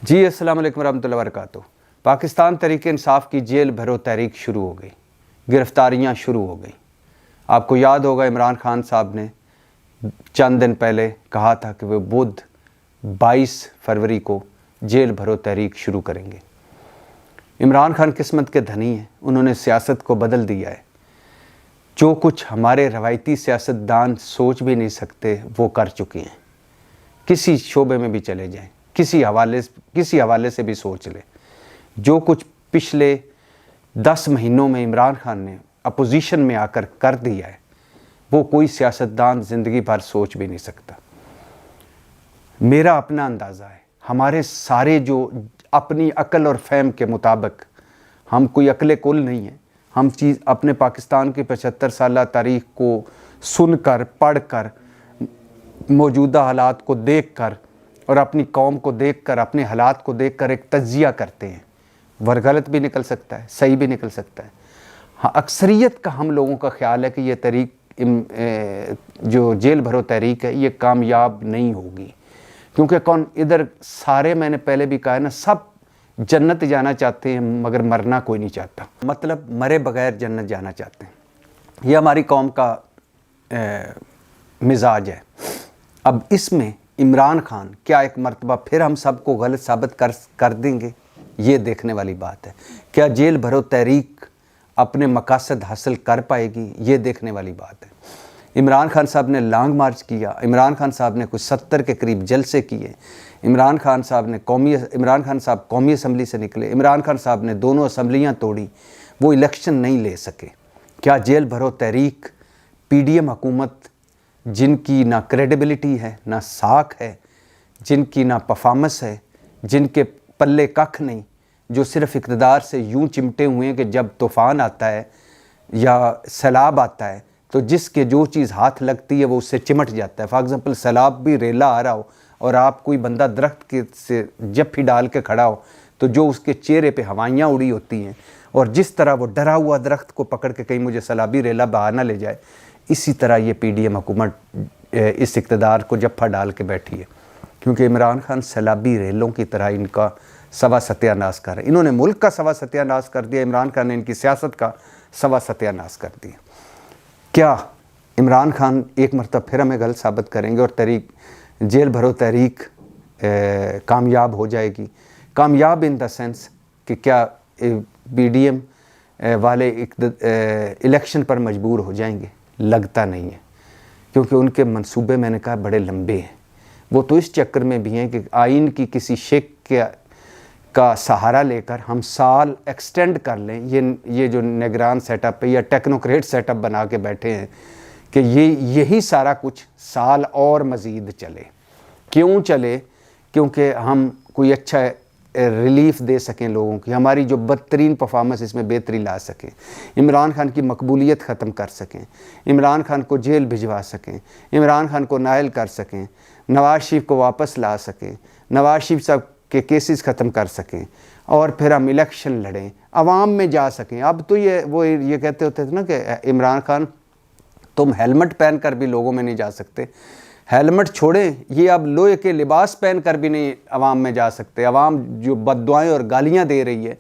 جی السلام علیکم ورحمۃ اللہ وبرکاتہ۔ پاکستان تحریک انصاف کی جیل بھرو تحریک شروع ہو گئی، گرفتاریاں شروع ہو گئیں۔ آپ کو یاد ہوگا عمران خان صاحب نے چند دن پہلے کہا تھا کہ وہ بدھ 22 فروری کو جیل بھرو تحریک شروع کریں گے۔ عمران خان قسمت کے دھنی ہیں، انہوں نے سیاست کو بدل دیا ہے۔ جو کچھ ہمارے روایتی سیاستدان سوچ بھی نہیں سکتے وہ کر چکے ہیں۔ کسی شعبے میں بھی چلے جائیں، کسی حوالے سے بھی سوچ لیں، جو کچھ پچھلے 10 مہینوں میں عمران خان نے اپوزیشن میں آ کر دیا ہے وہ کوئی سیاستدان زندگی بھر سوچ بھی نہیں سکتا۔ میرا اپنا اندازہ ہے، ہمارے سارے جو اپنی عقل اور فہم کے مطابق، ہم کوئی عقل کل نہیں ہیں، ہم اپنے پاکستان کی 75 سالہ تاریخ کو سن کر پڑھ کر موجودہ حالات کو دیکھ کر اور اپنی قوم کو دیکھ کر اپنے حالات کو دیکھ کر ایک تجزیہ کرتے ہیں، غلط بھی نکل سکتا ہے، صحیح بھی نکل سکتا ہے۔ ہاں، اکثریت کا ہم لوگوں کا خیال ہے کہ یہ تحریک جو جیل بھرو تحریک ہے یہ کامیاب نہیں ہوگی، کیونکہ ادھر سارے، میں نے پہلے بھی کہا ہے نا، سب جنت جانا چاہتے ہیں مگر مرنا کوئی نہیں چاہتا، مطلب مرے بغیر جنت جانا چاہتے ہیں۔ یہ ہماری قوم کا مزاج ہے۔ اب اس میں عمران خان کیا ایک مرتبہ پھر ہم سب کو غلط ثابت کر دیں گے؟ یہ دیکھنے والی بات ہے۔ کیا جیل بھرو تحریک اپنے مقاصد حاصل کر پائے گی؟ یہ دیکھنے والی بات ہے۔ عمران خان صاحب نے لانگ مارچ کیا، عمران خان صاحب نے کچھ 70 کے قریب جلسے کیے، عمران خان صاحب قومی اسمبلی سے نکلے، عمران خان صاحب نے دونوں اسمبلیاں توڑی، وہ الیکشن نہیں لے سکے۔ کیا جیل بھرو تحریک PDM حکومت، جن کی نہ کریڈیبلٹی ہے، نہ ساکھ ہے، جن کی نہ پرفارمنس ہے، جن کے پلے ککھ نہیں، جو صرف اقتدار سے یوں چمٹے ہوئے ہیں کہ جب طوفان آتا ہے یا سیلاب آتا ہے تو جس کے جو چیز ہاتھ لگتی ہے وہ اس سے چمٹ جاتا ہے۔ فار ایگزامپل سیلاب بھی ریلا آ رہا ہو اور آپ کوئی بندہ درخت کے سے جپھی ڈال کے کھڑا ہو تو جو اس کے چہرے پہ ہوائیاں اڑی ہوتی ہیں اور جس طرح وہ ڈرا ہوا درخت کو پکڑ کے کہیں مجھے سیلابی ریلا بہا نہ لے جائے، اسی طرح یہ PDM حکومت اس اقتدار کو جپھا ڈال کے بیٹھی ہے، کیونکہ عمران خان سیلابی ریلوں کی طرح ان کا سوا ستیہ ناش کر رہے ہیں۔ انہوں نے ملک کا سوا ستیہ ناش کر دیا، عمران خان نے ان کی سیاست کا سوا ستیہ ناش کر دیا۔ کیا عمران خان ایک مرتبہ پھر ہمیں غلط ثابت کریں گے اور جیل بھرو تحریک کامیاب ہو جائے گی؟ کامیاب ان دا سینس کہ کیا PDM والے الیکشن پر مجبور ہو جائیں گے؟ لگتا نہیں ہے، کیونکہ ان کے منصوبے، میں نے کہا، بڑے لمبے ہیں۔ وہ تو اس چکر میں بھی ہیں کہ آئین کی کسی شک کا سہارا لے کر ہم سال ایکسٹینڈ کر لیں۔ یہ جو نگران سیٹ اپ ہے یا ٹیکنوکریٹ سیٹ اپ بنا کے بیٹھے ہیں کہ یہی سارا کچھ سال اور مزید چلے۔ کیوں چلے؟ کیونکہ ہم کوئی اچھا ریلیف دے سکیں لوگوں کی، ہماری جو بدترین پرفارمنس اس میں بہتری لا سکیں، عمران خان کی مقبولیت ختم کر سکیں، عمران خان کو جیل بھجوا سکیں، عمران خان کو نائل کر سکیں، نواز شریف کو واپس لا سکیں، نواز شریف صاحب کے کیسز ختم کر سکیں اور پھر ہم الیکشن لڑیں، عوام میں جا سکیں۔ اب تو یہ کہتے ہوتے تھے نا کہ عمران خان تم ہیلمٹ پہن کر بھی لوگوں میں نہیں جا سکتے، ہیلمٹ چھوڑیں، یہ اب لوہے کے لباس پہن کر بھی نہیں عوام میں جا سکتے۔ عوام جو بد دعائیں اور گالیاں دے رہی ہے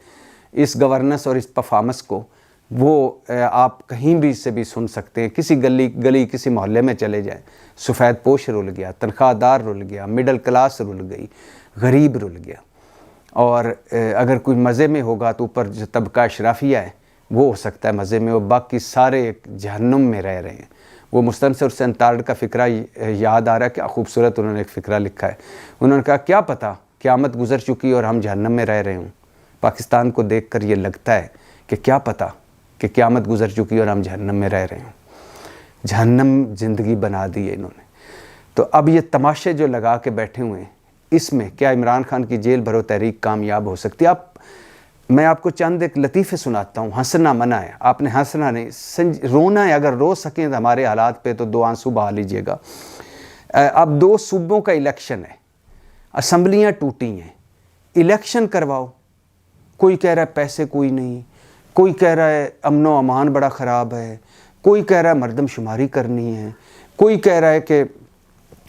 اس گورننس اور اس پرفارمنس کو، وہ آپ کہیں بھی سے بھی سن سکتے ہیں۔ کسی گلی کسی محلے میں چلے جائیں، سفید پوش رل گیا، تنخواہ دار رل گیا، مڈل کلاس رل گئی، غریب رل گیا۔ اور اگر کوئی مزے میں ہوگا تو اوپر جو طبقہ اشرافیہ ہے وہ ہو سکتا ہے مزے میں، وہ باقی سارے ایک جہنم میں رہ رہے ہیں۔ وہ مستنصر حسین تارڑ کا فقرہ یاد آ رہا ہے، کیا خوبصورت انہوں نے ایک فقرہ لکھا ہے۔ انہوں نے کہا کیا پتہ قیامت گزر چکی اور ہم جہنم میں رہ رہے ہوں۔ پاکستان کو دیکھ کر یہ لگتا ہے کہ کیا پتہ کہ قیامت گزر چکی اور ہم جہنم میں رہ رہے ہوں۔ جہنم زندگی بنا دی ہے انہوں نے۔ تو اب یہ تماشے جو لگا کے بیٹھے ہوئے ہیں، اس میں کیا عمران خان کی جیل بھرو تحریک کامیاب ہو سکتی ہے؟ میں آپ کو چند ایک لطیفے سناتا ہوں۔ ہنسنا منع ہے، آپ نے ہنسنا نہیں، رونا ہے۔ اگر رو سکیں تو ہمارے حالات پہ تو 2 آنسو بہا لیجئے گا۔ اب 2 صوبوں کا الیکشن ہے، اسمبلیاں ٹوٹی ہیں، الیکشن کرواؤ۔ کوئی کہہ رہا ہے پیسے کوئی نہیں، کوئی کہہ رہا ہے امن و امان بڑا خراب ہے، کوئی کہہ رہا ہے مردم شماری کرنی ہے، کوئی کہہ رہا ہے کہ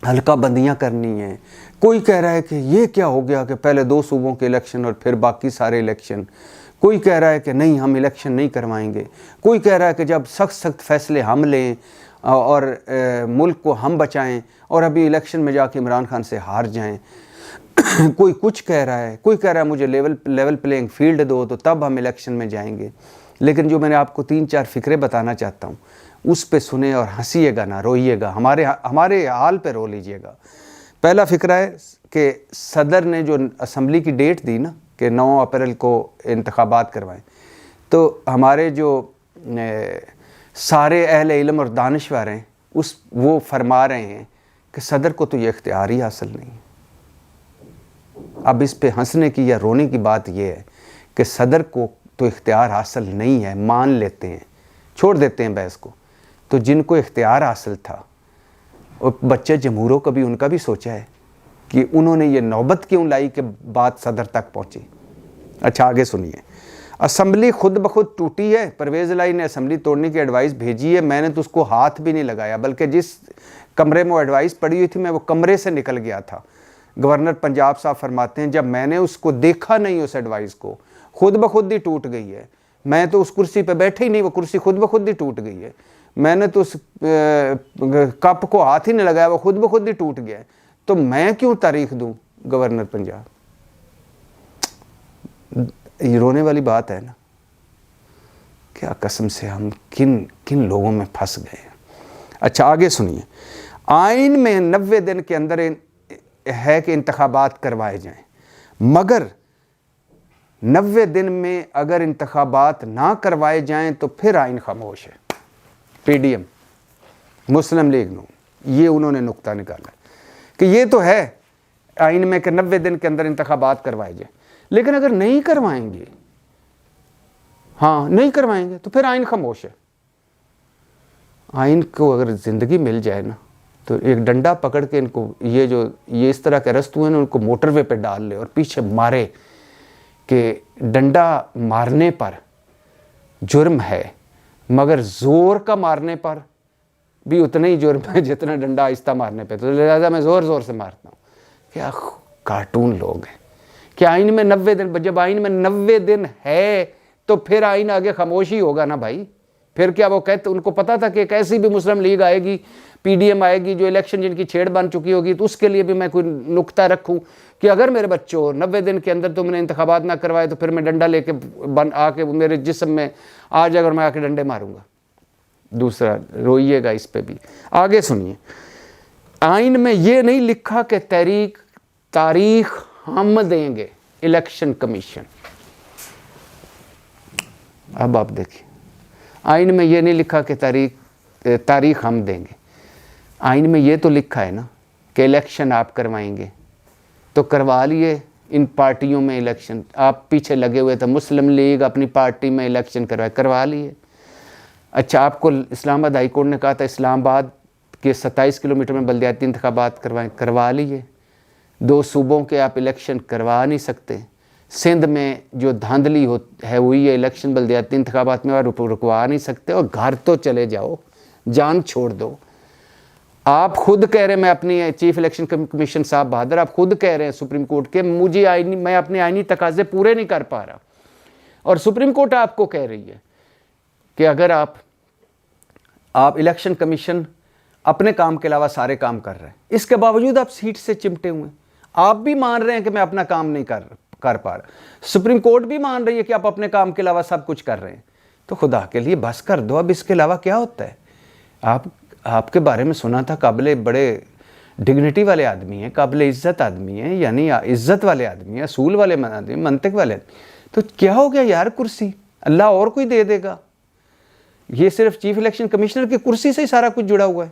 حلقہ بندیاں کرنی ہیں، کوئی کہہ رہا ہے کہ یہ کیا ہو گیا کہ پہلے 2 صوبوں کے الیکشن اور پھر باقی سارے الیکشن. کوئی کہہ رہا ہے کہ نہیں ہم الیکشن نہیں کروائیں گے. کوئی کہہ رہا ہے کہ جب سخت فیصلے ہم لیں اور ملک کو ہم بچائیں اور ابھی الیکشن میں جا کے عمران خان سے ہار جائیں. کوئی کچھ کہہ رہا ہے. کوئی کہہ رہا ہے مجھے لیول پلینگ فیلڈ دو تو تب ہم الیکشن میں جائیں گے. لیکن جو میں نے آپ کو 3-4 فکرے بتانا چاہتا ہوں اس پہ سنیں اور ہنسیے گا نہ روئیے گا, ہمارے حال پہ رو لیجئے گا. پہلا فکرہ ہے کہ صدر نے جو اسمبلی کی ڈیٹ دی نا کہ 9 اپریل کو انتخابات کروائیں, تو ہمارے جو سارے اہل علم اور دانشور ہیں وہ فرما رہے ہیں کہ صدر کو تو یہ اختیار ہی حاصل نہیں ہے. اب اس پہ ہنسنے کی یا رونے کی بات یہ ہے کہ صدر کو تو اختیار حاصل نہیں ہے, مان لیتے ہیں, چھوڑ دیتے ہیں بحث کو. تو جن کو اختیار حاصل تھا اور بچے جمہوروں کا بھی ان کا بھی سوچا ہے کہ انہوں نے یہ نوبت کیوں لائی کہ بات صدر تک پہنچی. اچھا آگے سنیے. اسمبلی خود بخود ٹوٹی ہے. پرویز الہی نے اسمبلی توڑنے کی ایڈوائس بھیجی ہے. میں نے تو اس کو ہاتھ بھی نہیں لگایا, بلکہ جس کمرے میں وہ ایڈوائس پڑی ہوئی تھی میں وہ کمرے سے نکل گیا تھا. گورنر پنجاب صاحب فرماتے ہیں جب میں نے اس کو دیکھا نہیں اس ایڈوائس کو, خود بخود ہی ٹوٹ گئی ہے. میں تو اس کرسی پہ بیٹھے ہی نہیں, وہ کرسی خود بخود ہی ٹوٹ گئی ہے. میں نے تو اس کپ کو ہاتھ ہی نہیں لگایا, وہ خود بخود ہی ٹوٹ گیا ہے. تو میں کیوں تاریخ دوں گورنر پنجاب. یہ رونے والی بات ہے نا. کیا قسم سے ہم کن لوگوں میں پھنس گئے ہیں. اچھا آگے سنیے. آئین میں 90 دن کے اندر ہے کہ انتخابات کروائے جائیں, مگر 90 دن میں اگر انتخابات نہ کروائے جائیں تو پھر آئین خاموش ہے. پی ڈی ایم, مسلم لیگ نو, یہ انہوں نے نقطہ نکالا کہ یہ تو ہے آئین میں کہ 90 دن کے اندر انتخابات کروائے جائیں, لیکن اگر نہیں کروائیں گے, نہیں کروائیں گے تو پھر آئین خاموش ہے. آئین کو اگر زندگی مل جائے نا تو ایک ڈنڈا پکڑ کے ان کو یہ اس طرح کے ارسٹ ہوئے نا ان کو موٹر وے پہ ڈال لے اور پیچھے مارے کہ ڈنڈا مارنے پر جرم ہے مگر زور کا مارنے پر بھی اتنا ہی جرم ہے جتنا ڈنڈا آہستہ مارنے پہ, تو لہٰذا میں زور سے مارتا ہوں. کیا کارٹون لوگ ہیں کہ آئین میں 90 دن, جب آئین میں 90 دن ہے تو پھر آئین آگے خاموش ہی ہوگا نا بھائی. پھر کیا وہ کہتے, ان کو پتا تھا کہ ایک ایسی بھی مسلم لیگ آئے گی, پی ڈی ایم آئے گی جو الیکشن جن کی چھیڑ بن چکی ہوگی, تو اس کے لیے بھی میں کوئی نقطہ رکھوں کہ اگر میرے بچوں 90 دن کے اندر تم نے انتخابات نہ کروائے تو پھر میں ڈنڈا لے کے آ کے میرے جسم میں آ جائے گا اور میں آ کے ڈنڈے ماروں گا. دوسرا روئیے گا اس پہ بھی. آگے سنیے. آئین میں یہ نہیں لکھا کہ تاریخ ہم دیں گے, الیکشن کمیشن. اب آپ دیکھیں, آئین میں یہ نہیں لکھا کہ تاریخ ہم دیں گے. آئین میں یہ تو لکھا ہے نا کہ الیکشن آپ کروائیں گے, تو کروا لیے ان پارٹیوں میں الیکشن. آپ پیچھے لگے ہوئے تھے, مسلم لیگ اپنی پارٹی میں الیکشن کروا لیے. اچھا آپ کو اسلام آباد ہائی کورٹ نے کہا تھا اسلام آباد کے 27 کلومیٹر میں بلدیاتی انتخابات کروا لیے. 2 صوبوں کے آپ الیکشن کروا نہیں سکتے. سندھ میں جو دھاندلی ہوئی ہے الیکشن بلدیاتی انتخابات میں رکوا نہیں سکتے, اور گھر تو چلے جاؤ, جان چھوڑ دو. آپ خود کہہ رہے ہیں, میں اپنی چیف الیکشن کمیشن صاحب بہادر, آپ خود کہہ رہے ہیں سپریم کورٹ کے میں اپنے آئینی تقاضے پورے نہیں کر پا رہا, اور سپریم کورٹ آپ کو کہہ رہی ہے کہ اگر آپ الیکشن کمیشن اپنے کام کے علاوہ سارے کام کر رہے ہیں, اس کے باوجود آپ سیٹ سے چمٹے ہوئے ہیں. آپ بھی مان رہے ہیں کہ میں اپنا کام نہیں کر پا رہا, سپریم کورٹ بھی مان رہی ہے کہ آپ اپنے کام کے علاوہ سب کچھ کر رہے ہیں. تو خدا کے لیے بس کر دو, اب اس کے علاوہ کیا ہوتا ہے. آپ کے بارے میں سنا تھا قابل بڑے ڈگنیٹی والے آدمی ہیں, قابل عزت آدمی ہیں, یعنی عزت والے آدمی ہیں, اصول والے آدمی, منطق والے. تو کیا ہو گیا یار, کرسی اللہ اور کوئی دے دے گا. یہ صرف چیف الیکشن کمشنر کی کرسی سے ہی سارا کچھ جڑا ہوا ہے.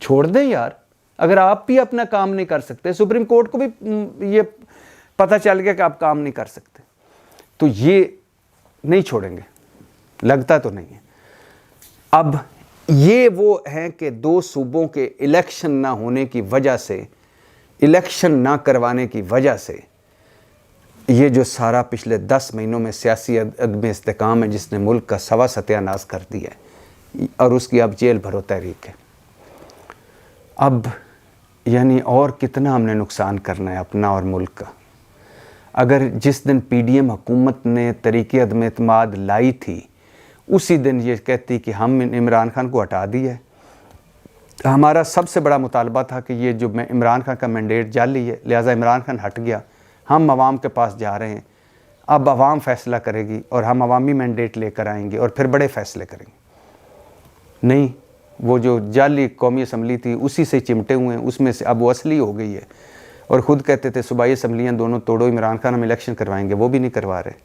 چھوڑ دیں یار, اگر آپ بھی اپنا کام نہیں کر سکتے, سپریم کورٹ کو بھی یہ پتہ چل گیا کہ آپ کام نہیں کر سکتے, تو یہ نہیں چھوڑیں گے, لگتا تو نہیں ہے. اب یہ وہ ہیں کہ 2 صوبوں کے الیکشن نہ ہونے کی وجہ سے, الیکشن نہ کروانے کی وجہ سے یہ جو سارا پچھلے 10 مہینوں میں سیاسی عدم استحکام ہے جس نے ملک کا سوا ستیہ ناش کر دیا ہے, اور اس کی اب جیل بھرو تحریک ہے. اب یعنی اور کتنا ہم نے نقصان کرنا ہے اپنا اور ملک کا. اگر جس دن پی ڈی ایم حکومت نے طریقِ عدم اعتماد لائی تھی اسی دن یہ کہتی کہ ہم عمران خان کو ہٹا دیا ہے. ہمارا سب سے بڑا مطالبہ تھا کہ یہ جو عمران خان کا مینڈیٹ جعلی ہے، لہٰذا عمران خان ہٹ گیا، ہم عوام کے پاس جا رہے ہیں، اب عوام فیصلہ کرے گی اور ہم عوامی مینڈیٹ لے کر آئیں گے اور پھر بڑے فیصلے کریں گے. نہیں، وہ جو جعلی قومی اسمبلی تھی اسی سے چمٹے ہوئے ہیں، اس میں سے اب وہ اصلی ہو گئی ہے. اور خود کہتے تھے صوبائی اسمبلیاں دونوں توڑو، عمران خان ہم الیکشن کروائیں گے، وہ بھی نہیں کروا رہے.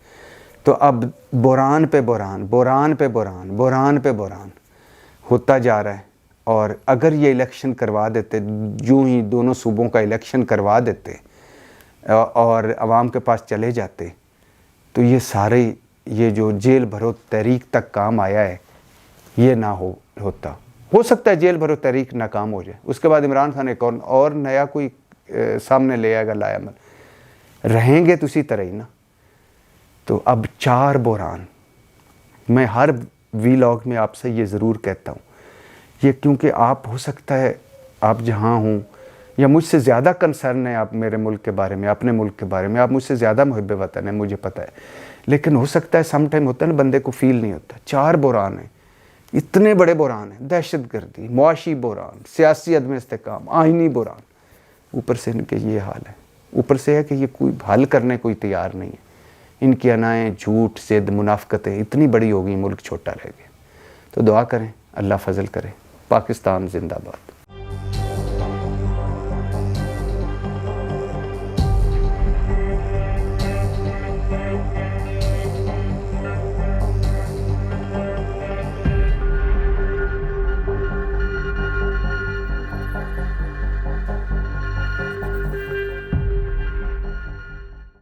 تو اب بحران پہ بحران، بحران پہ بحران، بحران پہ بحران ہوتا جا رہا ہے. اور اگر یہ الیکشن کروا دیتے، یوں ہی دونوں صوبوں کا الیکشن کروا دیتے اور عوام کے پاس چلے جاتے تو یہ سارے یہ جو جیل بھرو تحریک تک کام آیا ہے یہ نہ ہوتا. ہو سکتا ہے جیل بھرو تحریک ناکام ہو جائے، اس کے بعد عمران خان ایک اور نیا کوئی سامنے لے آئے گا لایا عمل، رہیں گے تو اسی طرح ہی نا. تو اب 4 بحران. میں ہر ویلاگ میں آپ سے یہ ضرور کہتا ہوں، یہ کیونکہ آپ ہو سکتا ہے آپ جہاں ہوں یا مجھ سے زیادہ کنسرن ہے آپ میرے ملک کے بارے میں، اپنے ملک کے بارے میں، آپ مجھ سے زیادہ محب وطن ہے، مجھے پتہ ہے. لیکن ہو سکتا ہے سم ٹائم ہوتا ہے نا بندے کو فیل نہیں ہوتا. 4 بحران ہیں، اتنے بڑے بحران ہیں، دہشت گردی، معاشی بحران، سیاسی عدم استحکام، آئینی بحران. اوپر سے ان کے یہ حال ہے، اوپر سے ہے کہ یہ کوئی حل کرنے کوئی تیار نہیں ہے. ان کی انائیں، جھوٹ، ضد، منافقتیں اتنی بڑی ہو گئی، ملک چھوٹا رہ گیا. تو دعا کریں اللہ فضل کرے. پاکستان زندہ باد.